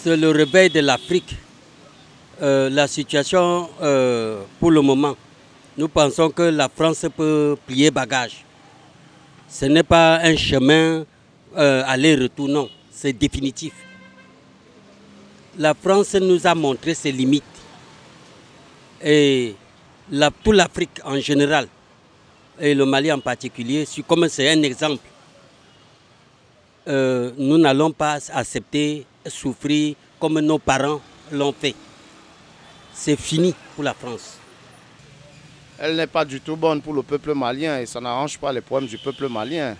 C'est le réveil de l'Afrique. La situation, pour le moment, nous pensons que la France peut plier bagage. Ce n'est pas un chemin aller-retour, non, c'est définitif. La France nous a montré ses limites. Et toute l'Afrique en général, et le Mali en particulier, comme c'est un exemple, nous n'allons pas accepter, souffrir comme nos parents l'ont fait. C'est fini pour la France. Elle n'est pas du tout bonne pour le peuple malien et ça n'arrange pas les problèmes du peuple malien.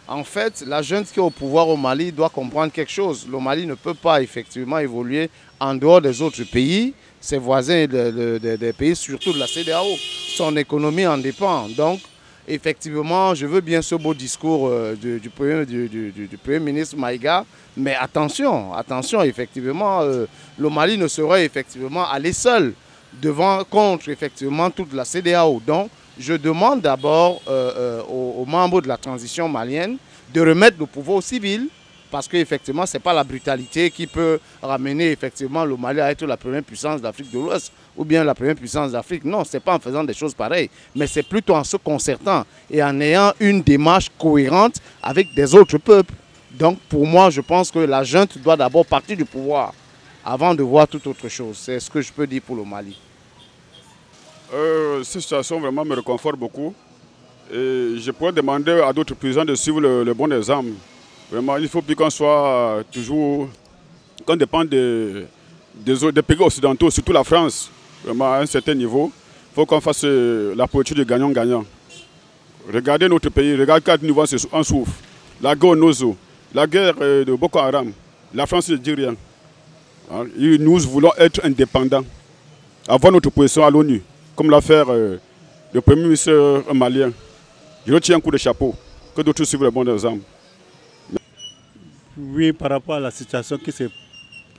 En fait, la junte qui est au pouvoir au Mali doit comprendre quelque chose. Le Mali ne peut pas effectivement évoluer en dehors des autres pays, ses voisins des pays, surtout de la CEDEAO. Son économie en dépend. Donc, effectivement, je veux bien ce beau discours du Premier ministre Maïga, mais attention, effectivement, le Mali ne saurait effectivement aller seul contre effectivement toute la CEDEAO. Donc, je demande d'abord aux membres de la transition malienne de remettre le pouvoir au civil, parce qu'effectivement, ce n'est pas la brutalité qui peut ramener effectivement le Mali à être la première puissance d'Afrique de l'Ouest ou bien la première puissance d'Afrique. Non, ce n'est pas en faisant des choses pareilles, mais c'est plutôt en se concertant et en ayant une démarche cohérente avec des autres peuples. Donc, pour moi, je pense que la junte doit d'abord partir du pouvoir avant de voir toute autre chose. C'est ce que je peux dire pour le Mali. Cette situation vraiment me réconforte beaucoup. Et je pourrais demander à d'autres présidents de suivre le bon exemple. Vraiment, il ne faut plus qu'on soit toujours, qu'on dépende des pays occidentaux, surtout la France, vraiment à un certain niveau. Il faut qu'on fasse la politique de gagnant-gagnant. Regardez notre pays, regardez quel niveau on souffre. La guerre au Nozo, la guerre de Boko Haram, la France ne dit rien. Nous voulons être indépendants, avoir notre position à l'ONU, comme l'a fait le Premier ministre malien. Je retiens un coup de chapeau, que d'autres suivent le bon exemple. Oui, par rapport à la situation qui se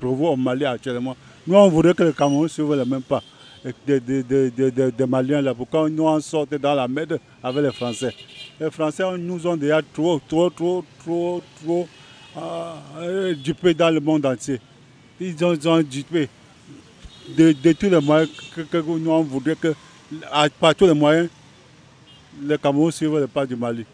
provoque au Mali actuellement, nous on voudrait que le Cameroun suive le même pas des Maliens là. Pourquoi nous en sortent dans la merde avec les Français? Les Français nous ont déjà trop dupés dans le monde entier. Ils ont dupé de tous les moyens que nous on voudrait que, par tous les moyens, le Cameroun suive le pas du Mali.